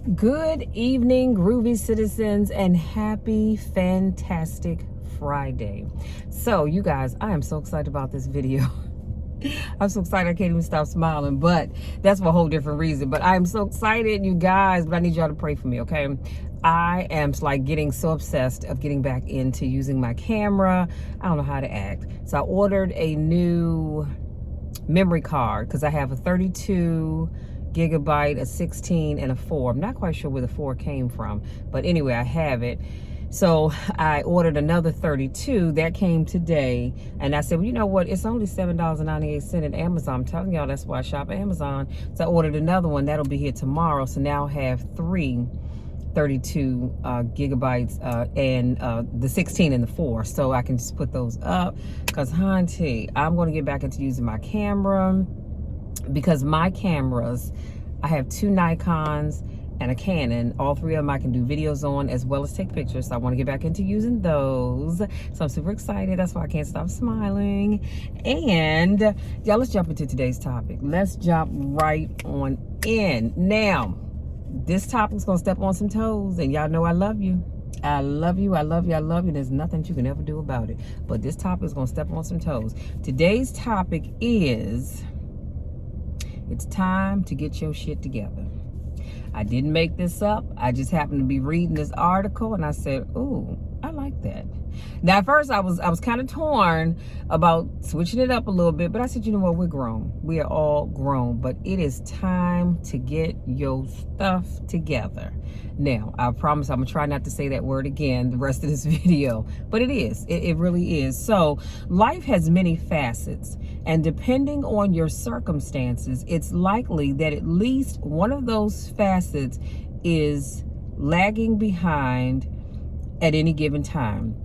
Good evening, groovy citizens, and happy, fantastic Friday. So, you guys, I am so excited about this video. I'm so excited I can't even stop smiling, but that's for a whole different reason. But I'm so excited, you guys, but I need y'all to pray for me, okay? I am like getting so obsessed of getting back into using my camera. I don't know how to act. So I ordered a new memory card because I have a 32 gigabyte, a 16, and a 4. I'm not quite sure where the 4 came from, but anyway, I have it. So I ordered another 32 that came today, and I said, well, you know what, it's only $7.98 at Amazon. I'm telling y'all, that's why I shop at Amazon. So I ordered another one that'll be here tomorrow. So now I have 32 gigabytes and the 16 and the 4, so I can just put those up. Because hunty, I'm going to get back into using my camera, because my cameras, I have 2 Nikons and a Canon. All 3 of them I can do videos on as well as take pictures, so I want to get back into using those. So I'm super excited. That's why I can't stop smiling. And y'all, let's jump into today's topic. Let's jump right on in. Now, this topic's gonna step on some toes, and y'all know I love you. I love you, I love you, I love you. There's nothing you can ever do about it. But this topic is gonna step on some toes. Today's topic is, it's time to get your shit together. I didn't make this up. I just happened to be reading this article and I said, ooh, I like that. Now, at first I was kind of torn about switching it up a little bit, but I said, you know what, we're grown. We are all grown, but it is time to get your stuff together. Now, I promise I'm gonna try not to say that word again the rest of this video, but it is, it really is. So life has many facets, and depending on your circumstances, it's likely that at least one of those facets is lagging behind at any given time.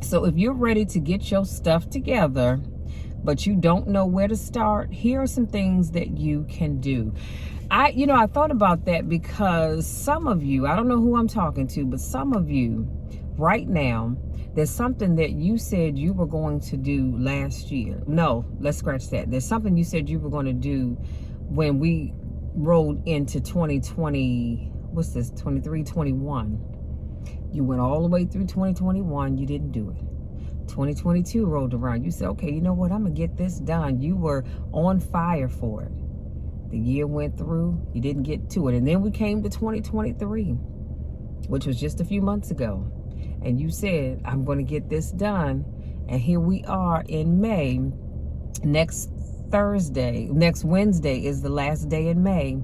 So if you're ready to get your stuff together, but you don't know where to start, here are some things that you can do. I thought about that because some of you, I don't know who I'm talking to, but some of you right now, there's something that you said you were going to do last year. No, let's scratch that. There's something you said you were going to do when we rolled into 2020, what's this, 23, 21. You went all the way through 2021, you didn't do it. 2022 rolled around, you said, okay, you know what, I'm gonna get this done. You were on fire for it. The year went through, you didn't get to it. And then we came to 2023, which was just a few months ago. And you said, I'm gonna get this done. And here we are in May. Next Wednesday is the last day in May,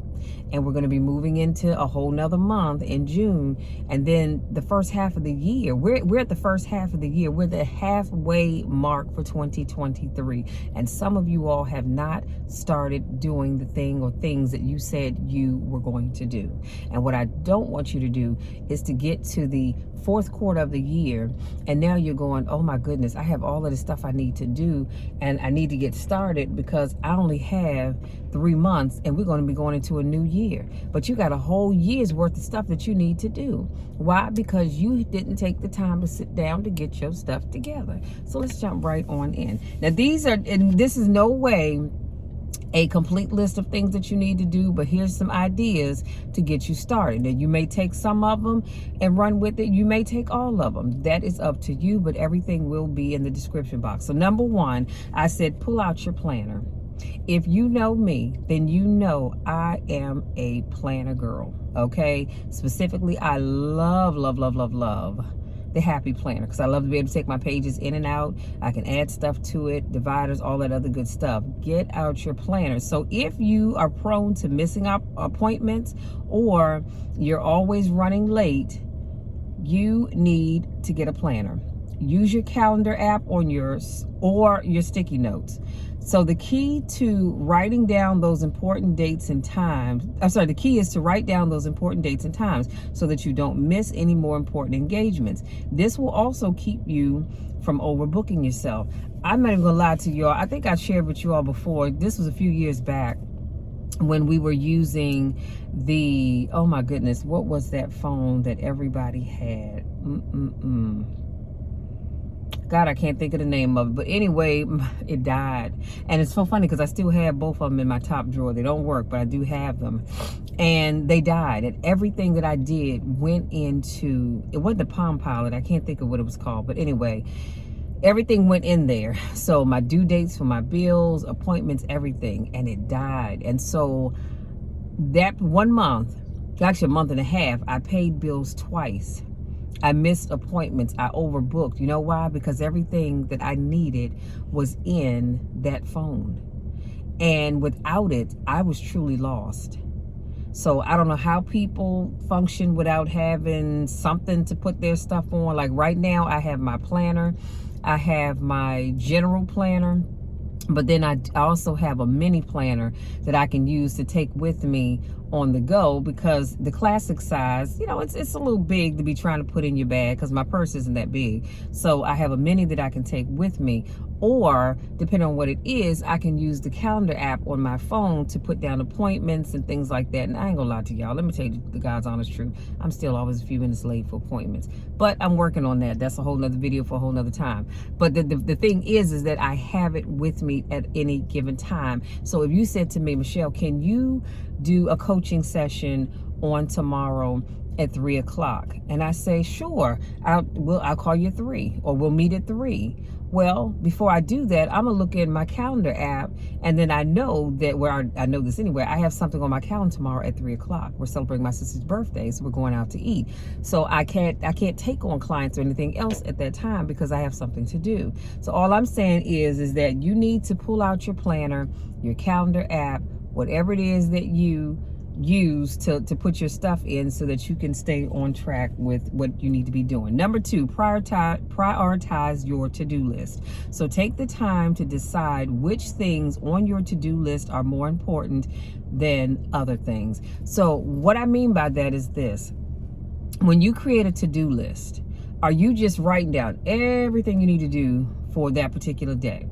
and we're going to be moving into a whole nother month in June. And then the first half of the year, we're at the first half of the year. We're the halfway mark for 2023, and some of you all have not started doing the thing or things that you said you were going to do. And what I don't want you to do is to get to the fourth quarter of the year and now you're going, oh my goodness, I have all of the stuff I need to do and I need to get started because I only have 3 months and we're going to be going into a new year. But you got a whole year's worth of stuff that you need to do. Why? Because you didn't take the time to sit down to get your stuff together. So let's jump right on in. Now this is no way a complete list of things that you need to do, but here's some ideas to get you started. Now, you may take some of them and run with it. You may take all of them. That is up to you, but everything will be in the description box. So number 1, I said, pull out your planner. If you know me, then you know I am a planner girl, okay? Specifically, I love the Happy Planner because I love to be able to take my pages in and out. I can add stuff to it, dividers, all that other good stuff. Get out your planner. So if you are prone to missing up appointments or you're always running late, you need to get a planner. Use your calendar app on yours or your sticky notes. So the key to writing down those important dates and times, the key is to write down those important dates and times so that you don't miss any more important engagements. This will also keep you from overbooking yourself. I'm not even gonna lie to y'all. I think I shared with you all before. This was a few years back when we were using the, oh my goodness, what was that phone that everybody had? God, I can't think of the name of it. But anyway, it died. And it's so funny because I still have both of them in my top drawer. They don't work, but I do have them. And they died. And everything that I did went into, it wasn't the Palm Pilot. I can't think of what it was called. But anyway, everything went in there. So my due dates for my bills, appointments, everything. And it died. And so that 1 month, actually a month and a half, I paid bills twice. I missed appointments. I overbooked. You know why? Because everything that I needed was in that phone. And without it, I was truly lost. So I don't know how people function without having something to put their stuff on. Like right now, I have my planner. I have my general planner. But then I also have a mini planner that I can use to take with me on the go, because the classic size, you know, it's a little big to be trying to put in your bag because my purse isn't that big. So I have a mini that I can take with me, or depending on what it is, I can use the calendar app on my phone to put down appointments and things like that. And I ain't gonna lie to y'all, let me tell you the God's honest truth, I'm still always a few minutes late for appointments, but I'm working on that. That's a whole nother video for a whole nother time. But the thing is that I have it with me at any given time. So if you said to me, Michelle, can you do a coaching session on tomorrow at 3 o'clock? And I say, sure, I'll call you at 3, or we'll meet at 3. Well, before I do that, I'm gonna look at my calendar app, and then I know that I know this anyway, I have something on my calendar tomorrow at 3 o'clock. We're celebrating my sister's birthday, so we're going out to eat. So I can't take on clients or anything else at that time because I have something to do. So all I'm saying is that you need to pull out your planner, your calendar app, whatever it is that you use to put your stuff in so that you can stay on track with what you need to be doing. Number 2, prioritize your to-do list. So take the time to decide which things on your to-do list are more important than other things. So what I mean by that is this: when you create a to-do list, are you just writing down everything you need to do for that particular day?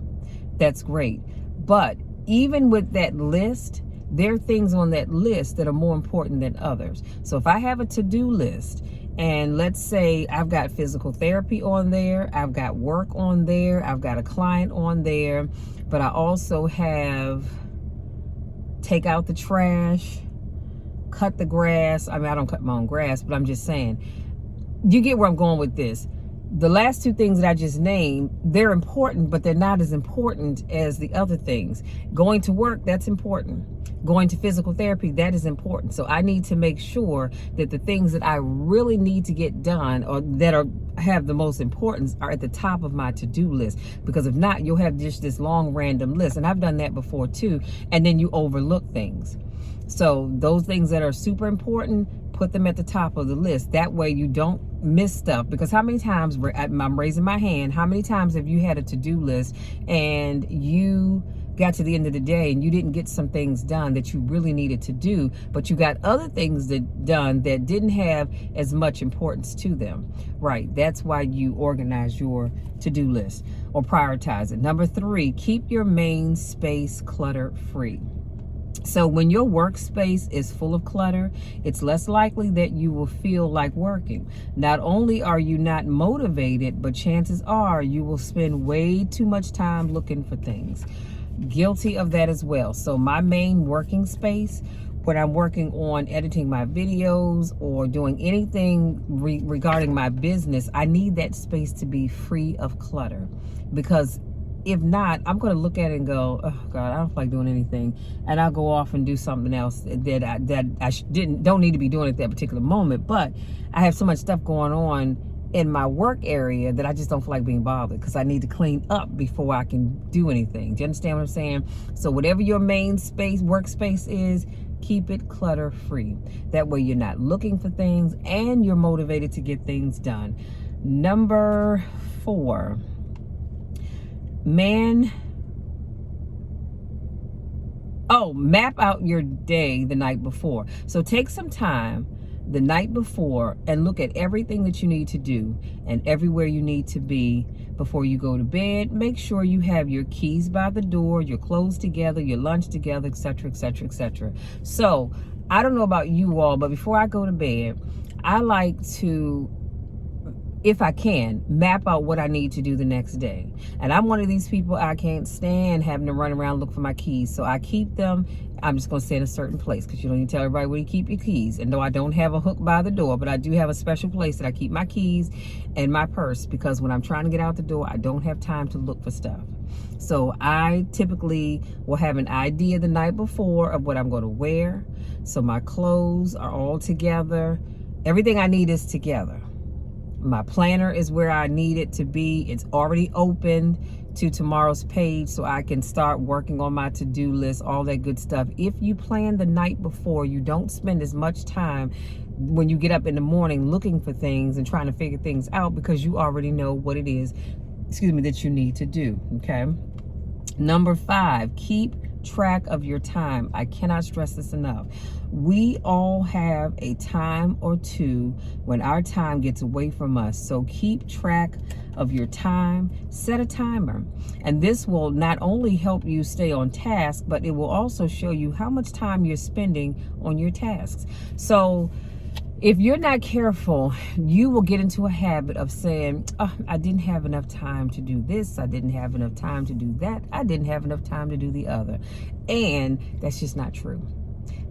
That's great. But even with that list, there are things on that list that are more important than others. So if I have a to-do list, and let's say I've got physical therapy on there, I've got work on there, I've got a client on there, but I also have take out the trash, cut the grass. I mean, I don't cut my own grass, but I'm just saying, you get where I'm going with this. The last 2 things that I just named, they're important, but they're not as important as the other things. Going to work, that's important. Going to physical therapy, that is important. So I need to make sure that the things that I really need to get done, or that have the most importance, are at the top of my to-do list. Because if not, you'll have just this long random list. And I've done that before too. And then you overlook things. So those things that are super important, put them at the top of the list. That way you don't miss stuff. Because how many times, I'm raising my hand, how many times have you had a to-do list and you got to the end of the day and you didn't get some things done that you really needed to do, but you got other things done that didn't have as much importance to them? Right, that's why you organize your to-do list or prioritize it. Number 3, keep your main space clutter free. So when your workspace is full of clutter, it's less likely that you will feel like working. Not only are you not motivated, but chances are you will spend way too much time looking for things. Guilty of that as well. So my main working space, when I'm working on editing my videos or doing anything regarding my business, I need that space to be free of clutter. Because if not, I'm going to look at it and go, oh God, I don't feel like doing anything, and I'll go off and do something else that I don't need to be doing at that particular moment. But I have so much stuff going on in my work area that I just don't feel like being bothered, because I need to clean up before I can do anything. Do you understand what I'm saying? So whatever your main workspace is, keep it clutter free. That way you're not looking for things and you're motivated to get things done. Number 4. Map out your day the night before. So take some time the night before and look at everything that you need to do and everywhere you need to be before you go to bed. Make sure you have your keys by the door, your clothes together, your lunch together, etc., etc., etc. So I don't know about you all, but before I go to bed, I like to if I can, map out what I need to do the next day. And I'm one of these people, I can't stand having to run around look for my keys. So I keep them, I'm just going to stay in a certain place, because you don't need to tell everybody where you keep your keys. And though I don't have a hook by the door, but I do have a special place that I keep my keys and my purse, because when I'm trying to get out the door, I don't have time to look for stuff. So I typically will have an idea the night before of what I'm going to wear. So my clothes are all together. Everything I need is together. My planner is where I need it to be. It's already opened to tomorrow's page, so I can start working on my to-do list, all that good stuff. If you plan the night before, you don't spend as much time when you get up in the morning looking for things and trying to figure things out, because you already know what it is, that you need to do, okay? Number 5, keep track of your time. I cannot stress this enough. We all have a time or two when our time gets away from us. So keep track of your time. Set a timer. And this will not only help you stay on task, but it will also show you how much time you're spending on your tasks. So if you're not careful, you will get into a habit of saying, oh, I didn't have enough time to do this. I didn't have enough time to do that. I didn't have enough time to do the other. And that's just not true.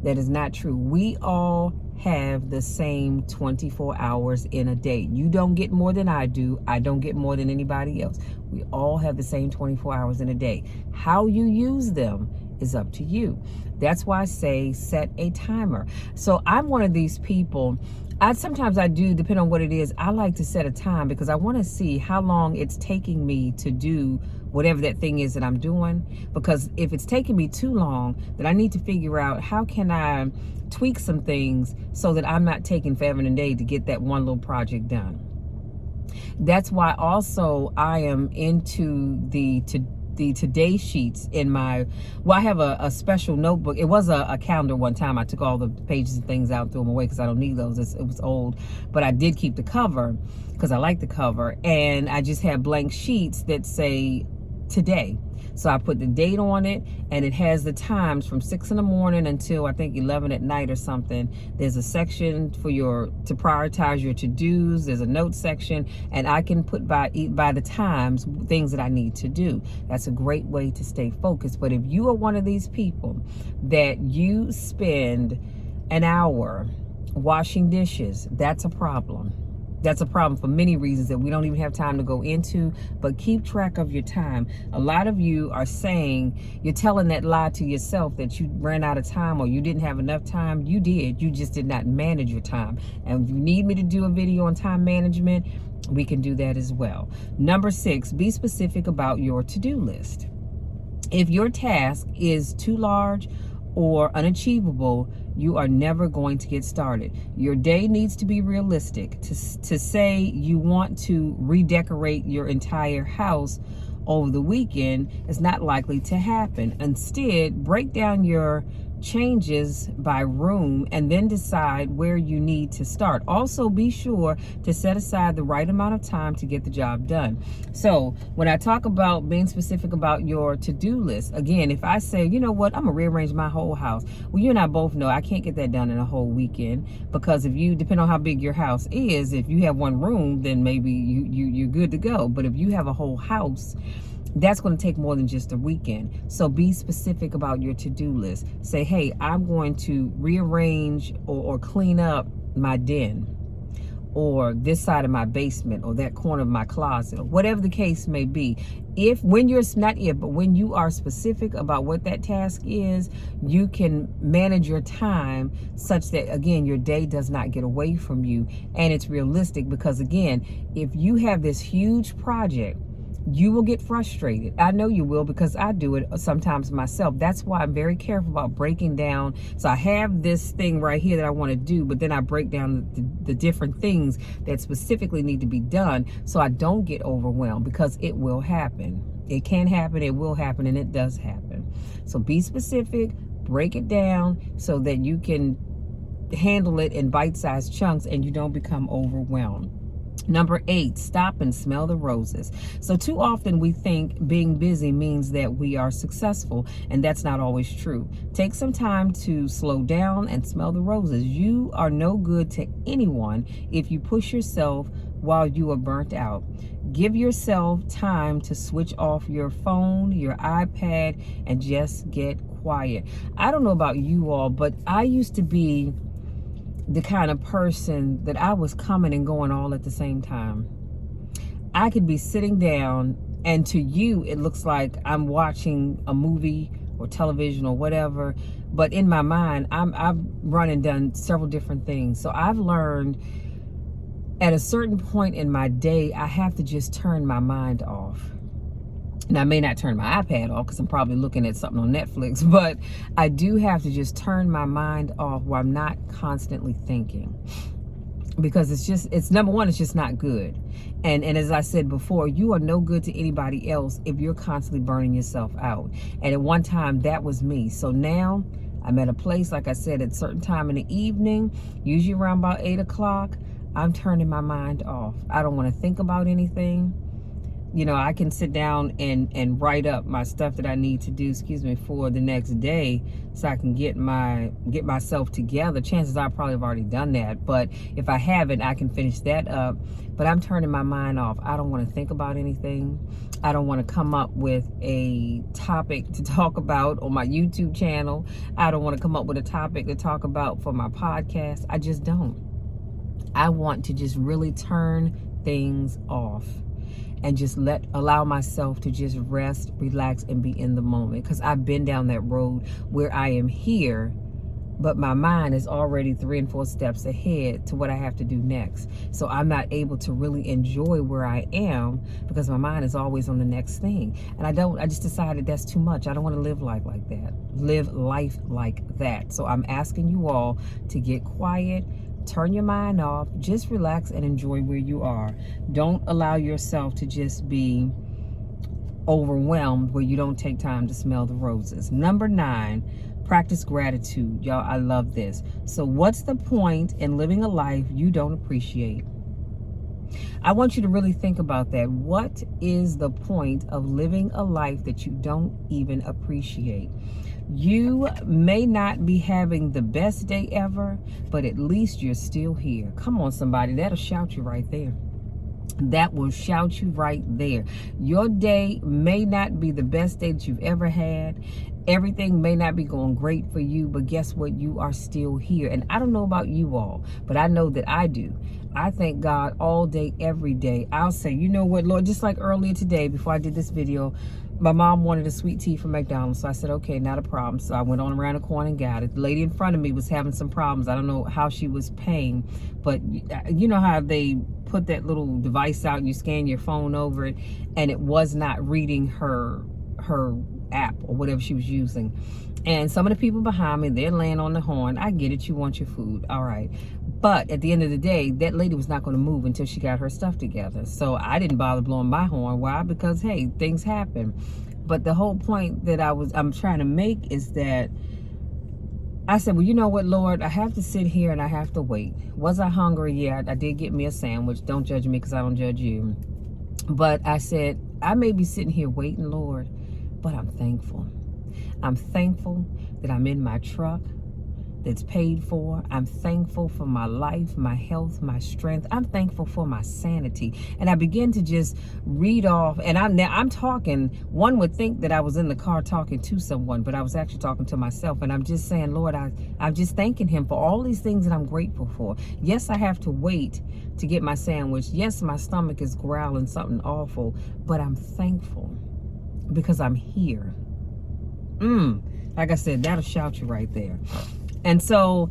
That is not true. We all have the same 24 hours in a day. You don't get more than I do. I don't get more than anybody else. We all have the same 24 hours in a day. How you use them is up to you. That's why I say set a timer. So I'm one of these people, sometimes I do, depending on what it is, I like to set a time, because I want to see how long it's taking me to do whatever that thing is that I'm doing. Because if it's taking me too long, then I need to figure out how can I tweak some things so that I'm not taking forever and a day to get that one little project done. That's why also I am into the today sheets in my, I have a special notebook. It was a calendar one time. I took all the pages and things out and threw them away because I don't need those. It was old, but I did keep the cover because I like the cover. And I just have blank sheets that say today. So I put the date on it, and it has the times from 6 in the morning until I think 11 at night or something. There's a section for to prioritize your to-dos. There's a note section, and I can put by the times things that I need to do. That's a great way to stay focused. But if you are one of these people that you spend an hour washing dishes, that's a problem. That's a problem for many reasons that we don't even have time to go into, but keep track of your time. A lot of you are saying, you're telling that lie to yourself that you ran out of time or you didn't have enough time. You did. You just did not manage your time. And if you need me to do a video on time management, we can do that as well. Number 6, be specific about your to-do list. If your task is too large or unachievable, you are never going to get started. Your day needs to be realistic. To say you want to redecorate your entire house over the weekend is not likely to happen. Instead, break down your changes by room and then decide where you need to start. Also, be sure to set aside the right amount of time to get the job done. So when I talk about being specific about your to-do list, again, if I say, you know what, I'm gonna rearrange my whole house, well, you and I both know I can't get that done in a whole weekend, because if you, depend on how big your house is, if you have one room, then maybe you're good to go. But if you have a whole house, that's going to take more than just a weekend. So be specific about your to-do list. Say, hey, I'm going to rearrange or clean up my den, or this side of my basement, or that corner of my closet, or whatever the case may be. When you are specific about what that task is, you can manage your time such that, again, your day does not get away from you, and it's realistic. Because again, if you have this huge project, you will get frustrated. I know you will, because I do it sometimes myself. That's why I'm very careful about breaking down. So I have this thing right here that I want to do, but then I break down the different things that specifically need to be done, so I don't get overwhelmed, because it will happen. It can happen, it will happen, and it does happen. So be specific, break it down so that you can handle it in bite-sized chunks and you don't become overwhelmed. Number 8, stop and smell the roses. So too often we think being busy means that we are successful, and that's not always true. Take some time to slow down and smell the roses. You are no good to anyone if you push yourself while you are burnt out. Give yourself time to switch off your phone, your iPad, and just get quiet. I don't know about you all, but I used to be the kind of person that I was coming and going all at the same time. I could be sitting down, and to you, it looks like I'm watching a movie or television or whatever. But in my mind, I've run and done several different things. So I've learned at a certain point in my day, I have to just turn my mind off. And I may not turn my iPad off because I'm probably looking at something on Netflix, but I do have to just turn my mind off where I'm not constantly thinking. Because it's number one, it's just not good. And as I said before, you are no good to anybody else if you're constantly burning yourself out. And at one time, that was me. So now I'm at a place, like I said, at a certain time in the evening, usually around about 8 o'clock, I'm turning my mind off. I don't want to think about anything. You know, I can sit down and write up my stuff that I need to do, for the next day, so I can get myself together. Chances are I probably have already done that, but if I haven't, I can finish that up. But I'm turning my mind off. I don't want to think about anything. I don't want to come up with a topic to talk about on my YouTube channel. I don't want to come up with a topic to talk about for my podcast. I just don't. I want to just really turn things off and just allow myself to just rest, relax, and be in the moment. Because I've been down that road where I am here, but my mind is already 3 and 4 steps ahead to what I have to do next. So I'm not able to really enjoy where I am because my mind is always on the next thing. And I just decided that's too much. I don't want to live life like that. So I'm asking you all to get quiet, turn your mind off, just relax and enjoy where you are. Don't allow yourself to just be overwhelmed where you don't take time to smell the roses. Number 9, practice gratitude. Y'all, I love this. So what's the point in living a life you don't appreciate? I want you to really think about that. What is the point of living a life that you don't even appreciate? You may not be having the best day ever, but at least you're still here. Come on, somebody. That'll shout you right there. That will shout you right there. Your day may not be the best day that you've ever had. Everything may not be going great for you, but guess what? You are still here. And I don't know about you all, but I know that I do. I thank God all day, every day. I'll say, you know what, Lord, just like earlier today, before I did this video, my mom wanted a sweet tea from McDonald's. So I said, okay, not a problem. So I went on around the corner and got it. The lady in front of me was having some problems. I don't know how she was paying, but you know how they put that little device out and you scan your phone over it, and it was not reading her app or whatever she was using. And some of the people behind me, they're laying on the horn. I get it, you want your food, all right. But at the end of the day, that lady was not going to move until she got her stuff together. So I didn't bother blowing my horn. Why? Because hey, things happen. But the whole point that I'm trying to make is that I said, well, you know what, Lord, I have to sit here and I have to wait. Was I hungry? Yeah, I did get me a sandwich. Don't judge me because I don't judge you. But I said, I may be sitting here waiting, Lord, but I'm thankful. I'm thankful that I'm in my truck that's paid for. I'm thankful for my life, my health, my strength. I'm thankful for my sanity. And I begin to just read off, and I'm talking, one would think that I was in the car talking to someone, but I was actually talking to myself. And I'm just saying, Lord, I'm just thanking him for all these things that I'm grateful for. Yes, I have to wait to get my sandwich. Yes, my stomach is growling something awful, but I'm thankful because I'm here. Like I said, that'll shout you right there. And so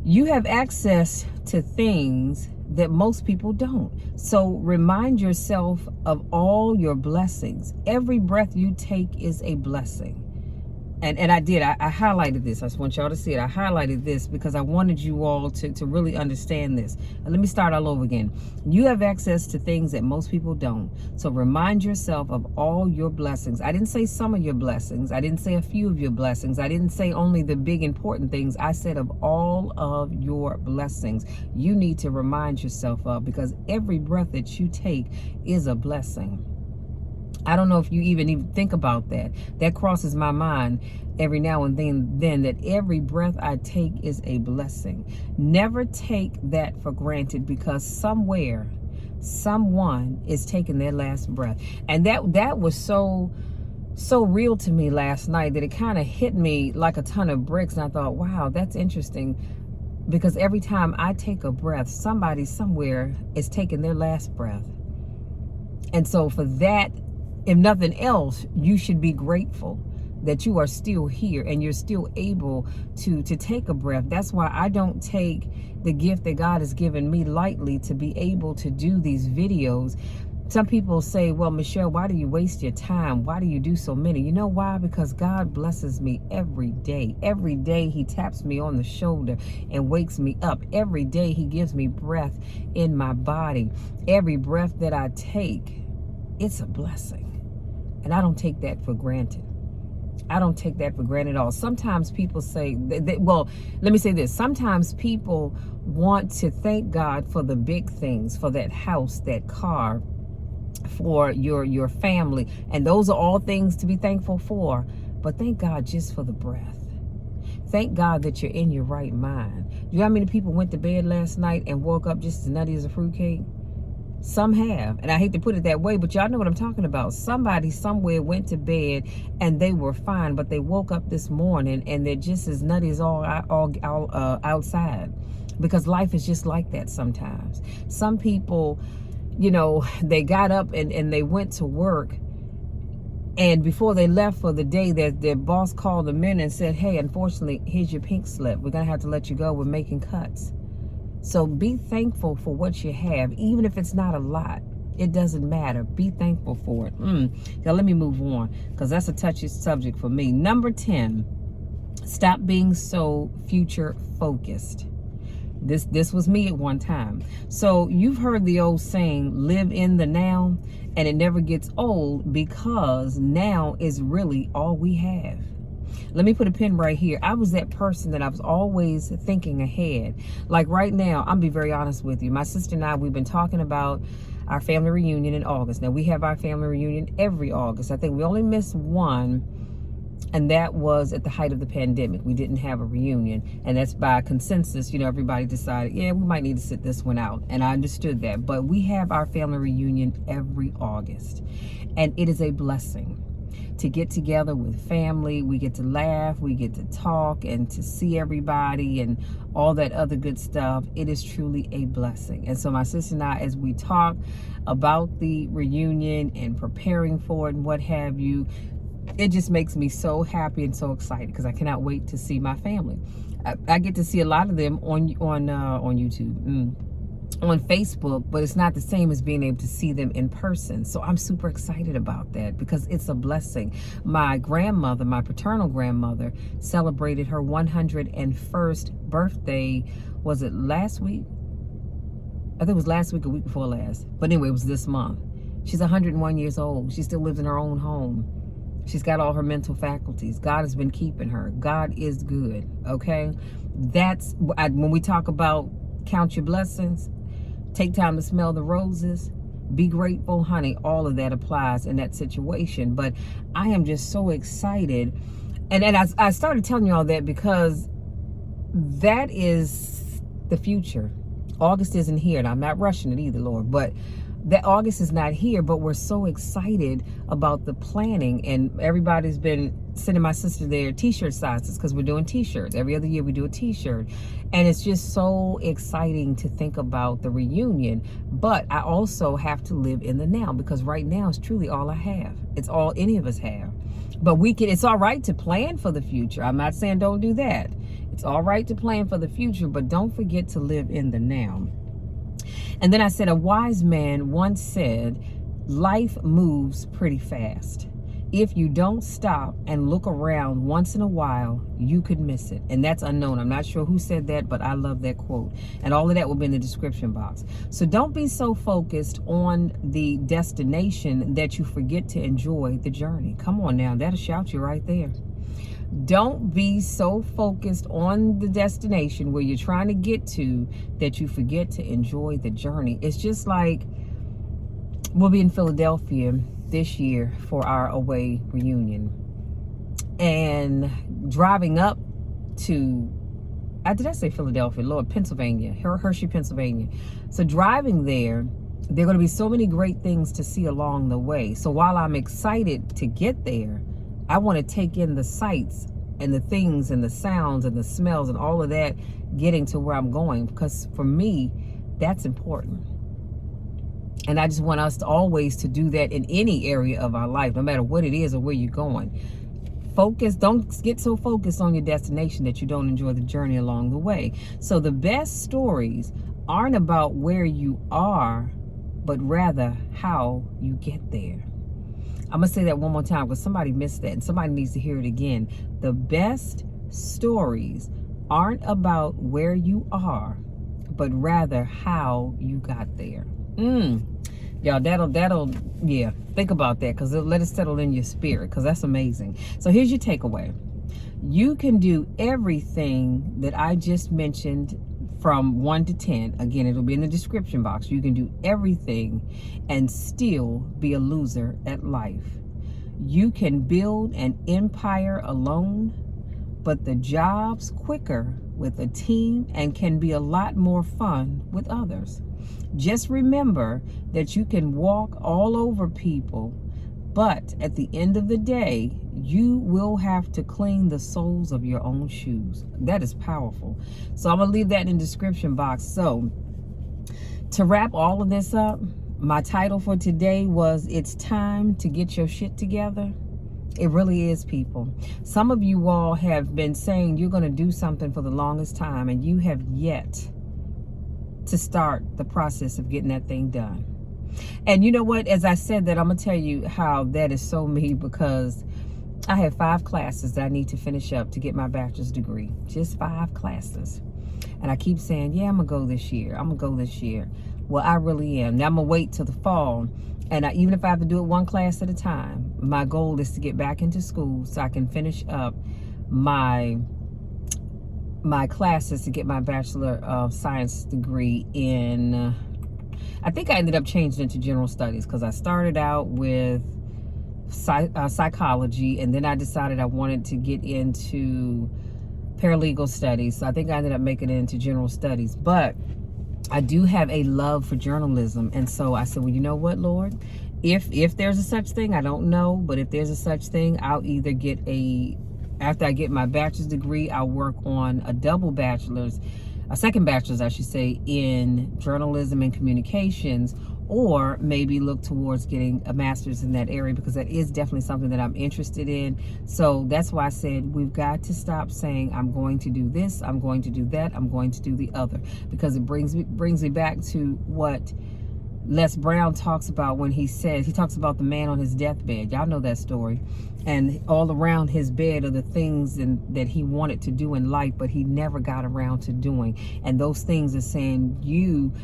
you have access to things that most people don't. So remind yourself of all your blessings. Every breath you take is a blessing. And I highlighted this. I just want y'all to see it. I highlighted this because I wanted you all to really understand this. And let me start all over again. You have access to things that most people don't. So remind yourself of all your blessings. I didn't say some of your blessings. I didn't say a few of your blessings. I didn't say only the big important things. I said of all of your blessings. You need to remind yourself of, because every breath that you take is a blessing. I don't know if you even think about that. That crosses my mind every now and then that every breath I take is a blessing. Never take that for granted, because somewhere someone is taking their last breath. And that was so real to me last night that it kind of hit me like a ton of bricks. And I thought, wow, that's interesting, because every time I take a breath, somebody somewhere is taking their last breath. And so for that, if nothing else, you should be grateful that you are still here and you're still able to take a breath. That's why I don't take the gift that God has given me lightly, to be able to do these videos. Some people say, well, Michelle, why do you waste your time? Why do you do so many? You know why? Because God blesses me every day. Every day he taps me on the shoulder and wakes me up. Every day he gives me breath in my body. Every breath that I take, it's a blessing. And I don't take that for granted. I don't take that for granted at all. Sometimes people say, well, let me say this. Sometimes people want to thank God for the big things, for that house, that car, for your family. And those are all things to be thankful for. But thank God just for the breath. Thank God that you're in your right mind. You know how many people went to bed last night and woke up just as nutty as a fruitcake? Some have, and I hate to put it that way, but y'all know what I'm talking about. Somebody somewhere went to bed and they were fine, but they woke up this morning and they're just as nutty as all outside, because life is just like that sometimes. Some people, you know, they got up and they went to work, and before they left for the day, their boss called them in and said, hey, unfortunately, here's your pink slip. We're going to have to let you go. We're making cuts. So be thankful for what you have, even if it's not a lot. It doesn't matter. Be thankful for it. Now let me move on, because that's a touchy subject for me. Number 10, stop being so future focused. This was me at one time. So you've heard the old saying, live in the now, and it never gets old, because now is really all we have. Let me put a pin right here. I was that person that I was always thinking ahead. Like right now, I'm be very honest with you. My sister and I, we've been talking about our family reunion in August. Now, we have our family reunion every August. I think we only missed one, and that was at the height of the pandemic. We didn't have a reunion, and that's by consensus. You know, everybody decided, yeah, we might need to sit this one out, and I understood that. But we have our family reunion every August, and it is a blessing to get together with family. We get to laugh, we get to talk, and to see everybody and all that other good stuff. It is truly a blessing. And so my sister and I, as we talk about the reunion and preparing for it and what have you, it just makes me so happy and so excited, because I cannot wait to see my family. I get to see a lot of them on YouTube, on Facebook, but it's not the same as being able to see them in person. So I'm super excited about that, because it's a blessing. My grandmother, my paternal grandmother, celebrated her 101st birthday. Was it last week? I think it was last week or week before last. But anyway, it was this month. She's 101 years old. She still lives in her own home. She's got all her mental faculties. God has been keeping her. God is good, okay? That's, when we talk about count your blessings, take time to smell the roses, be grateful, honey, all of that applies in that situation. But I am just so excited. And I started telling you all that because that is the future. August isn't here, and I'm not rushing it either, Lord, but that August is not here, but we're so excited about the planning, and everybody's been sending my sister their t-shirt sizes, because we're doing t-shirts. Every other year we do a t-shirt, and it's just so exciting to think about the reunion. But I also have to live in the now, because right now is truly all I have. It's all any of us have. But it's all right to plan for the future. I'm not saying don't do that. It's all right to plan for the future, but don't forget to live in the now. And then I said, a wise man once said, life moves pretty fast. If you don't stop and look around once in a while, you could miss it. And that's unknown. I'm not sure who said that, but I love that quote. And all of that will be in the description box. So don't be so focused on the destination that you forget to enjoy the journey. Come on now, that'll shout you right there. Don't be so focused on the destination where you're trying to get to that you forget to enjoy the journey. It's just like, we'll be in Philadelphia this year for our away reunion. And driving up to, did I say Philadelphia? Lord, Pennsylvania, Hershey, Pennsylvania. So driving there, There are going to be so many great things to see along the way. So while I'm excited to get there, I want to take in the sights and the things and the sounds and the smells and all of that getting to where I'm going, because for me, that's important. And I just want us to always to do that in any area of our life, no matter what it is or where you're going. Focus, don't get so focused on your destination that you don't enjoy the journey along the way. So the best stories aren't about where you are, but rather how you get there. I'm going to say that one more time because somebody missed that and somebody needs to hear it again. The best stories aren't about where you are, but rather how you got there. Y'all, that'll, yeah, think about that, because let it settle in your spirit, because that's amazing. So here's your takeaway. You can do everything that I just mentioned from 1 to 10. Again, it'll be in the description box. You can do everything and still be a loser at life. You can build an empire alone, but the job's quicker with a team and can be a lot more fun with others. Just remember that you can walk all over people, but at the end of the day, you will have to clean the soles of your own shoes. That is powerful. So I'm going to leave that in the description box. So to wrap all of this up, my title for today was It's Time to Get Your Shit Together. It really is, people. Some of you all have been saying you're going to do something for the longest time, and you have yet to start the process of getting that thing done. And you know what? As I said that, I'm going to tell you how that is so me, because I have 5 classes that I need to finish up to get my bachelor's degree. Just 5 classes. And I keep saying, yeah, I'm going to go this year. I'm going to go this year. Well, I really am. Now I'm going to wait till the fall. And even if I have to do it 1 class at a time, my goal is to get back into school so I can finish up my classes to get my Bachelor of Science degree in, I think I ended up changing it to General Studies, because I started out with psychology, and then I decided I wanted to get into paralegal studies. So I think I ended up making it into General Studies. But I do have a love for journalism, and so I said, well, you know what, Lord? If there's a such thing, I don't know, but if there's a such thing, I'll either get after I get my bachelor's degree, I'll work on a second bachelor's, I should say, in journalism and communications, or maybe look towards getting a master's in that area, because that is definitely something that I'm interested in. So that's why I said we've got to stop saying I'm going to do this, I'm going to do that, I'm going to do the other, because it brings me back to what Les Brown talks about when he talks about the man on his deathbed. Y'all know that story. And all around his bed are the things that he wanted to do in life, but he never got around to doing. And those things are saying,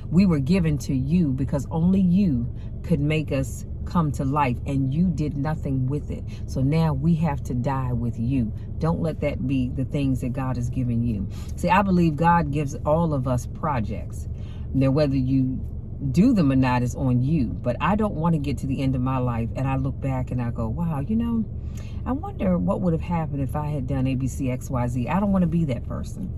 we were given to you because only you could make us come to life, and you did nothing with it. So now we have to die with you. Don't let that be the things that God has given you. See, I believe God gives all of us projects. Now, whether you do them or not is on you, but I don't want to get to the end of my life and I look back and I go, wow, I wonder what would have happened if I had done ABC, XYZ. I don't want to be that person.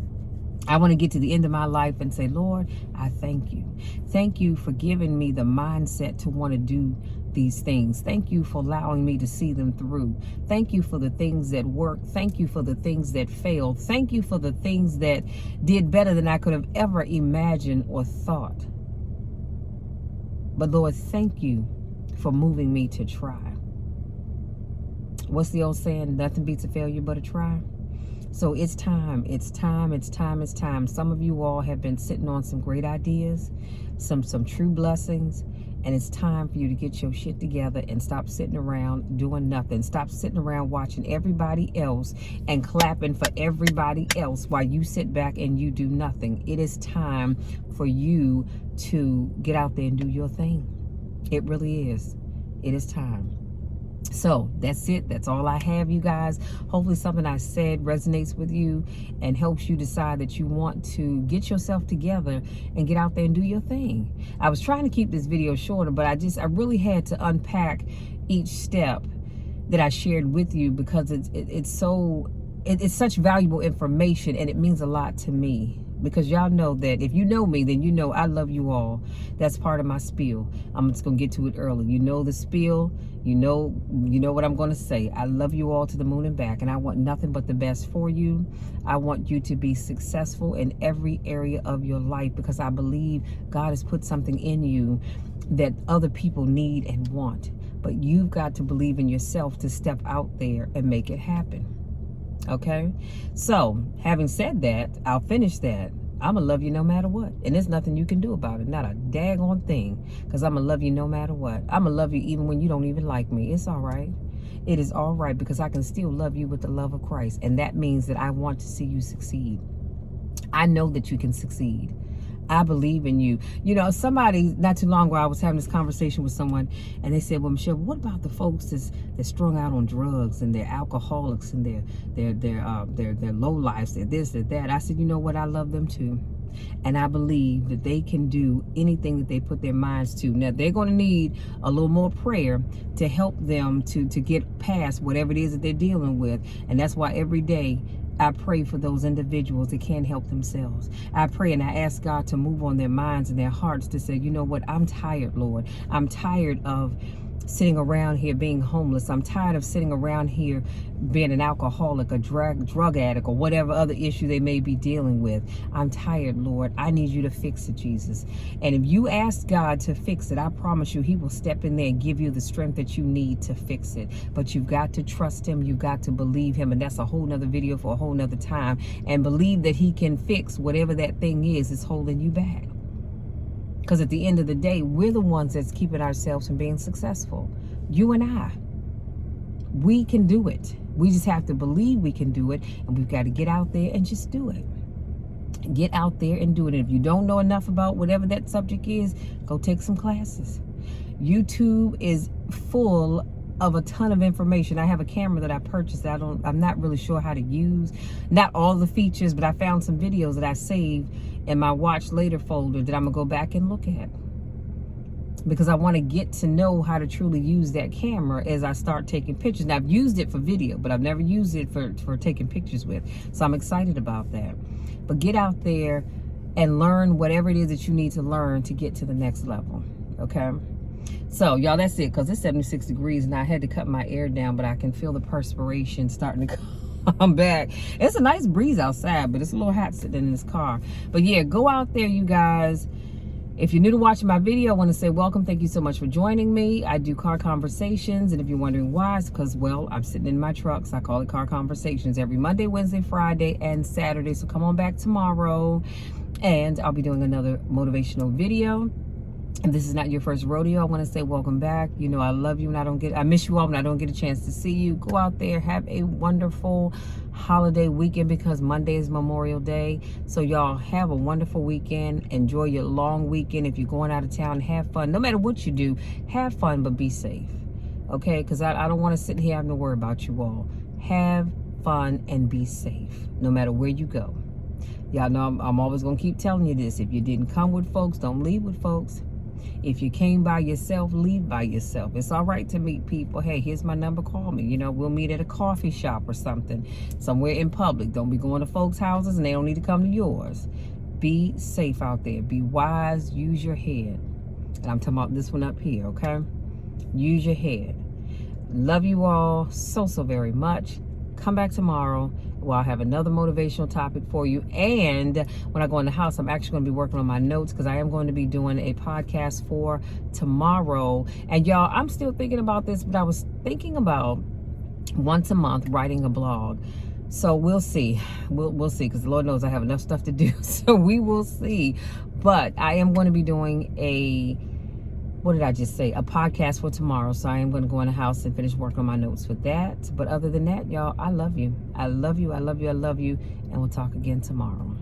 I want to get to the end of my life and say, Lord, I thank you. Thank you for giving me the mindset to want to do these things. Thank you for allowing me to see them through. Thank you for the things that worked. Thank you for the things that failed. Thank you for the things that did better than I could have ever imagined or thought. But Lord, thank you for moving me to try. What's the old saying? Nothing beats a failure but a try. So it's time. It's time. It's time. It's time. Some of you all have been sitting on some great ideas, some true blessings, and it's time for you to get your shit together and stop sitting around doing nothing. Stop sitting around watching everybody else and clapping for everybody else while you sit back and you do nothing. It is time for you to get out there and do your thing. It really is. It is time. So that's it. That's all I have, you guys. Hopefully something I said resonates with you and helps you decide that you want to get yourself together and get out there and do your thing. I was trying to keep this video shorter, but I really had to unpack each step that I shared with you, because it's such valuable information and it means a lot to me. because y'all know that if you know me, then you know I love you all. That's part of my spiel. I'm just gonna get to it early. You know the spiel. You know what I'm gonna say. I love you all to the moon and back, and I want nothing but the best for you. I want you to be successful in every area of your life, because I believe God has put something in you that other people need and want. But you've got to believe in yourself to step out there and make it happen. Okay? So, having said that, I'll finish that. I'm going to love you no matter what. And there's nothing you can do about it. Not a daggone thing. Because I'm going to love you no matter what. I'm going to love you even when you don't even like me. It's all right. It is all right, because I can still love you with the love of Christ. And that means that I want to see you succeed. I know that you can succeed. I believe in you. You know, somebody not too long ago, I was having this conversation with someone, and they said, well, Michelle, what about the folks that's strung out on drugs, and they're alcoholics, and they're low lives, they're this, they're that. I said, you know what? I love them too. And I believe that they can do anything that they put their minds to. Now, they're going to need a little more prayer to help them to get past whatever it is that they're dealing with. And that's why every day I pray for those individuals that can't help themselves. I pray and I ask God to move on their minds and their hearts to say, you know what, I'm tired, Lord. I'm tired of sitting around here being homeless. I'm tired of sitting around here being an alcoholic, a drug addict, or whatever other issue they may be dealing with. I'm tired, Lord. I need you to fix it, Jesus. And if you ask God to fix it, I promise you, he will step in there and give you the strength that you need to fix it. But you've got to trust him. You've got to believe him. And that's a whole nother video for a whole nother time. And believe that he can fix whatever that thing is holding you back. Because at the end of the day, we're the ones that's keeping ourselves from being successful. You and I. We can do it. We just have to believe we can do it. And we've got to get out there and just do it. Get out there and do it. And if you don't know enough about whatever that subject is, go take some classes. YouTube is full of a ton of information. I have a camera that I purchased that I'm not really sure how to use. Not all the features, but I found some videos that I saved in my watch later folder that I'm gonna go back and look at, because I want to get to know how to truly use that camera as I start taking pictures. Now, I've used it for video, but I've never used it for taking pictures with. So I'm excited about that. But get out there and learn whatever it is that you need to learn to get to the next level. Okay? So, y'all, that's it, because it's 76 degrees, and I had to cut my air down, but I can feel the perspiration starting to come back. It's a nice breeze outside, but it's a little hot sitting in this car. But, yeah, go out there, you guys. If you're new to watching my video, I want to say welcome. Thank you so much for joining me. I do car conversations, and if you're wondering why, it's because, well, I'm sitting in my truck, so I call it car conversations every Monday, Wednesday, Friday, and Saturday. So come on back tomorrow, and I'll be doing another motivational video. If this is not your first rodeo, I want to say welcome back. You know I love you, and I miss you all when I don't get a chance to see you. Go out there, have a wonderful holiday weekend, because Monday is Memorial Day. So y'all have a wonderful weekend. Enjoy your long weekend. If you're going out of town, have fun. No matter what you do, have fun, but be safe. Okay? Because I don't want to sit here having to worry about you all. Have fun and be safe, no matter where you go. Y'all know I'm always going to keep telling you this. If you didn't come with folks, don't leave with folks. If you came by yourself, leave by yourself. It's all right to meet people. Hey, here's my number. Call me. You know, we'll meet at a coffee shop or something, somewhere in public. Don't be going to folks' houses and they don't need to come to yours. Be safe out there. Be wise. Use your head. And I'm talking about this one up here, okay? Use your head. Love you all so very much. Come back tomorrow where I'll have another motivational topic for you. And when I go in the house, I'm actually going to be working on my notes, because I am going to be doing a podcast for tomorrow. And y'all, I'm still thinking about this, but I was thinking about once a month writing a blog. So we'll see. We'll see, because the Lord knows I have enough stuff to do. So we will see. But I am going to be doing a podcast for tomorrow. So I am going to go in the house and finish working on my notes for that. But other than that, y'all, I love you. I love you. I love you. I love you. And we'll talk again tomorrow.